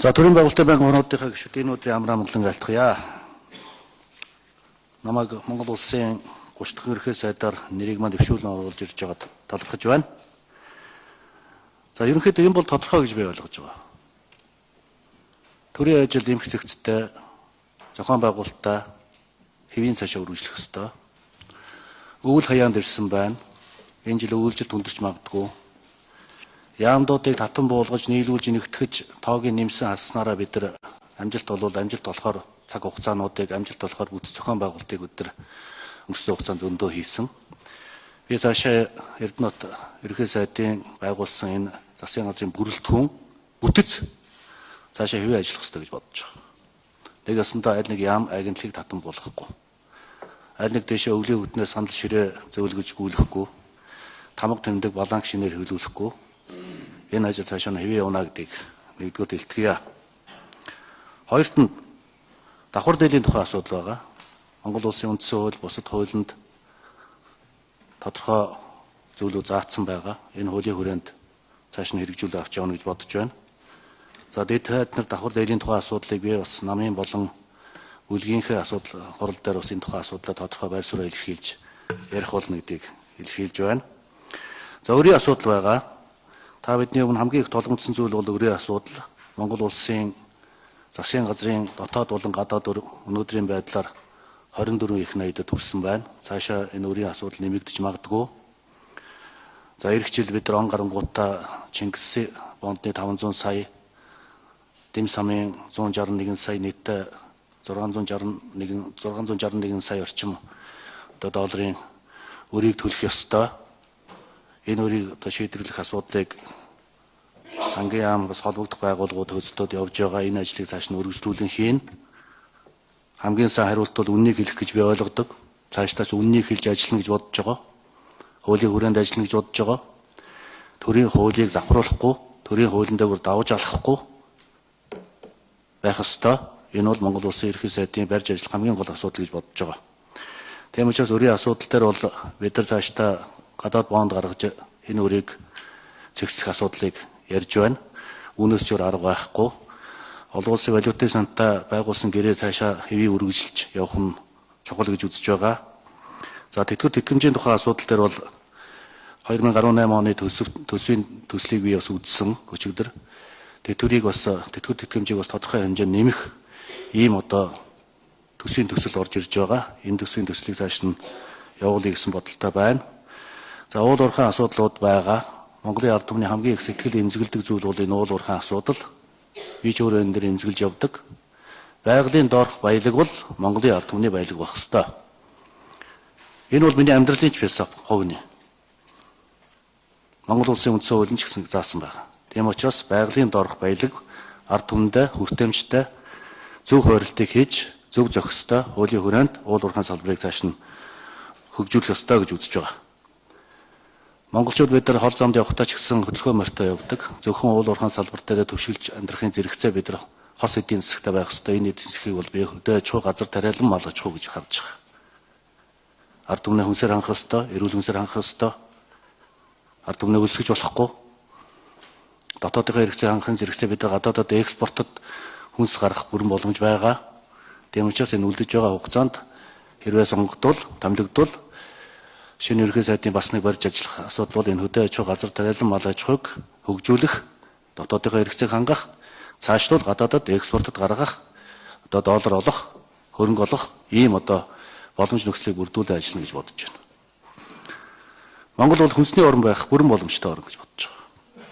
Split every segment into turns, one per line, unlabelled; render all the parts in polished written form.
За төрийн байгуулалтын байнгын орнуудынхаа гишүүд энэ өдрийн амраа амгалан айлтгая. Намайг Монгол улсын 30 дахь ерөнхий сайдаар нэрийг маань дэвшүүлэн оруулж ирж байгаад талархаж байна. За ерөнхийдөө энэ бол тодорхой гэж би ойлгож байгаа. Төрийн ажил эмх зэгцтэй зохион байгуулалтаа хэвийн цаашаа үргэлжлэх ёстой. Өвөл хаяанд ирсэн байна. Энэ жил өвөлжил хүндэрч магадгүй. Яамдуудыг татан буулгаж, нийлүүлж, нэгтгэж, тоогийн нэмсэн алснараа бид нар амжилт болохоор цаг хугацаануудыг амжилт болохоор бүтэц зохион байгуулалтыг бид нар өнгөрсөн хугацаанд өндөө хийсэн. Би цаашаа Эрдэнэт ерөнхий сайдын байгуулсан энэ засгийн газрын бүрэлдэхүүн бүтэц цаашаа хэвээ ажиллах ёстой гэж бодож байгаа. Нэг ясандаа аль нэг яам агентлыг татан буулгахгүй. Аль нэг дэшээ өвлийн хөтнөө санал ширээ зөөлгөж гүйлэхгүй. Тамга тэмдэг баланк шинээр хөлүүлэхгүй. Энэ ажил цаашаа хэвээ явна гэдгийг нэгдүгээр илтгэе. Хоёрт нь давхар дээлийн тухай асуудал байгаа. Монгол улсын үндсэн хууль, бусад хуулинд тодорхой зүйлүүд заагдсан байгаа. Энэ хуулийн хүрээнд цааш нь хэрэгжүүлээ авч явна гэж бодож байна. За дээд нар давхар дээлийн тухай асуудлыг би бас намын болон үлгийнхээ асуудал хурал дээр бас энэ тухай асуудлаа тодорхой байр суурьаар илэрхийлж ярих болно гэдгийг илэрхийлж байна. За өөрийн асуудал байгаа. Та бидний өмнө хамгийн их толгомдсон зүйл бол өрийн асуудал. Монгол улсын засгийн газрын дотоод болон гадаад өнөөдрийн байдлаар 24 их найдад хүрсэн байна. Цаашаа энэ өрийн асуудал нэмэгдэж магадгүй. За эх жил бид нар он гарангуудаа Чингис бондны 500 сая, Дэм самын 161 сая, нийтдээ 661 сая орчим долларын өрийг төлөх ёстой. Энэ өрийг шийдвэрлэх асуудлыг сангийн яам бас холбогдох байгууллагууд хөдөлтөд явж байгаа. Энэ ажлыг цааш нь өргөжлүүлэн хийн. Хамгийн сайн хариулт бол үннийг хэлэх гэж би ойлгодог. Цаашдаа үннийг хэлж ажиллана гэж бодож байгаа. Хуулийн хүрээнд ажиллана гэж бодож байгаа. Төрийн хуулийг завхруулахгүй, төрийн хуулийн дээгүүр давж алахгүй байх ёстой. Энэ бол Монгол улсын ерөнхий сайдын барьж ажиллах хамгийн гол асуудал гэж бодож байгаа. Тийм учраас өрийн асуудал дээр бол бид нар цаашдаа гадаад бонд гаргаж энэ өрийг цэгцлэх асуудлыг ярьж байна. Үүнээс ч өөр арга байхгүй. Олон улсын валютын сантаа байгуулсан гэрээ цаашаа хэвийн үргэлжилж явах нь чухал гэж үзэж байгаа. За тэтгэвэр тэтгэмжийн тухай асуудал дээр бол 2018 оны төсвийн төслийг би бас үзсэн өчигдөр. Тэтгэвэр тэтгэмжийг бас тодорхой хэмжээнд нэмэх ийм одоо төсвийн төсөл орж ирж байгаа. Энэ төсвийн төслийг цааш нь явуулъя гэсэн бодолтой байна. За уул уурхайн асуудлууд байгаа. Монголын ард түмний хамгийн их сэтгэл эмзэглэдэг зүйл бол энэ уул уурхайн асуудал. Би ч өөрөө энэ дээр эмзэглэж явдаг. Байгалийн доорх баялаг бол Монголын ард түмний баялаг байх ёстой. Энэ бол миний амьдралын философи хувь нь. Монгол улсын үндсэн хууль нь ч гэсэн заасан байна. Тийм учраас байгалийн доорх баялаг ард түмэндээ хүртээмжтэй зөв хуурилтыг хийж, зөв зохистой хуулийн хүрээнд уул уурхайн салбарыг цааш нь хөгжүүлэх ёстой гэж үзэж байгаа. Монголчууд бид нар хол замд явахдаа ч гэсэн хөдөлгөөн морьтой явдаг. Зөвхөн уул уурхайн салбар дээр төвшилж амьдрахын зэрэгцээ бид нар хос эдийн засагтай байх ёстой. Энэ эдийн засгийг бол би хөдөө аж ахуй газар тариалан мал аж ахуй гэж харж байгаа. Ард түмний хүнсээр хангах ёстой, эрүүл хүнсээр хангах ёстой. Ард түмнийг өлсгөж болохгүй. Дотоодынхаа хэрэгцээ хангахын зэрэгцээ бид нар гадаадад экспортод хүнс гаргах бүрэн боломж байгаа. Тийм учраас энэ үлдэж байгаа хугацаанд хэрвээ сонгогдвол, томилогдвол шинэ ерөнхий сайдын бас нэг барьж ажиллах асуудал бол энэ хөдөө аж ахуй газар тариалан мал аж ахуйг хөгжүүлэх, дотоодынхаа хэрэгцээг хангах, цаашлуул гадаадад экспортод гаргах, одоо доллар олох, хөрөнгө олох ийм одоо боломж нөхцөлийг бүрдүүлэн ажиллана гэж бодож байна. Монгол бол хүнсний орн байх бүрэн боломжтой орн гэж бодож байгаа.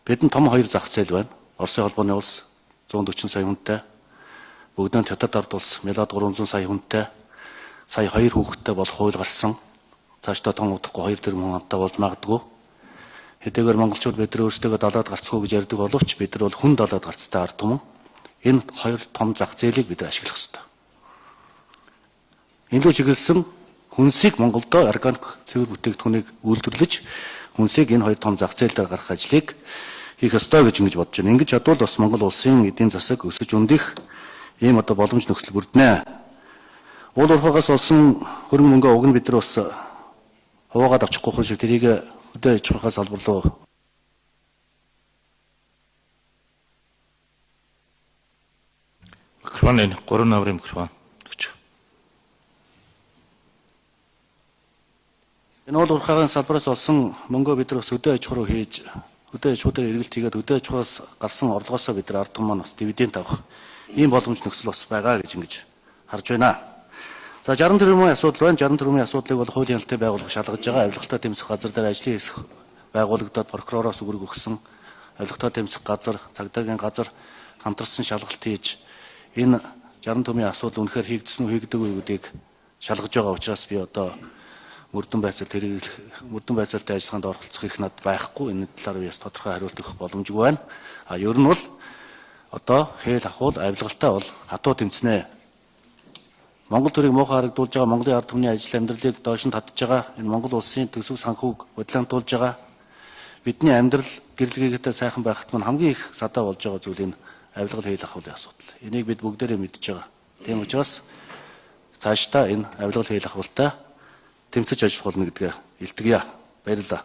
Бидэнд том хоёр зах зээл байна. Оросын холбооны улс 140 сая хүнтэй, бүгдөө хятад ард улс мэлад 300 сая хүнтэй, сая 2 хүүхэдтэй болох хууль гарсан. Цаашдаа том удахгүй 2 тэрбум хүнтэй болж магадгүй. Хэдийгээр монголчууд бид нар өөрсдөө далаад гарцгүй гэж ярьдаг боловч бид нар бол хүн далаад гарцтай ард түмэн. Энэ хоёр том зах зээлийг бид нар ашиглах ёстой. Энэ рүү чиглэсэн хүнсийг Монголдо органик цэвэр бүтээгдэхүүнийг үйлдвэрлэж хүнсийг энэ хоёр том зах зээл дээр гаргах ажлыг хийх ёстой гэж ингэж бодож байна. Ингэж чадвал бас Монгол улсын эдийн засаг өсөж өндөх ийм одоо боломж нөхцөл бүрднэ. Уул уурхайгаас олсон хөрөнгө мөнгө уг нь бид нар бас хуваагаад авчихгүй хүн шиг тэрийг хөдөө аж ахуйн салбар руу
Микрофон энэ 3 номерын микрофон.
Энэ уул уурхайгийн салбараас олсон мөнгөө бид нар өдөө аж ахуй руу хийж, өдөө аж ахуйд эргэлт хийгээд өдөө аж ахуйас гарсан орлогоосоо бид нар ард түмэн бас дивиденд авах ийм боломж нөхцөл бас байгаа гэж ингэж харж байна. За 60 тэрбумын асуудал байна. 60 тэрбумын асуудлыг бол хуулийн хяналтын байгууллага шалгаж байгаа. Авилгатай тэмцэх газар дээр ажлын хэсэг байгуулагдаад прокуророос үүрэг өгсөн. Авилгатай тэмцэх газар, цагдаагийн газар хамтарсан шалгалт хийж энэ 60 тэрбумын асуудал үнэхээр хийгдсэн үү, хийгдэггүй гэдгийг шалгаж байгаа учраас би одоо мөрдөн байцаалтай ажиллагаанд оролцох эрх надад байхгүй. Энэ талаар би бас тодорхой хариулт өгөх боломжгүй байна. Ер нь бол одоо хэл ахуул авилгалтай бол хатуу тэмцэнэ. Монгол төрийг муухай харагдуулж байгаа Монголын ард түмний ажил амьдралыг доош нь татж байгаа энэ Монгол улсын төсөв санхүүг бодлоготуулж байгаа бидний амьдрал гэрэл гээтэй сайхан байхад маань хамгийн их садаа болж байгаа зүйл энэ авилгал хэл ахуулын асуудал. Энийг бид бүгдээрээ мэдж байгаа. Тийм учраас цаашдаа энэ авилгал хэл ахуултай тэмцэж ажиллах болно гэдгээ илтгэе. Баярлалаа.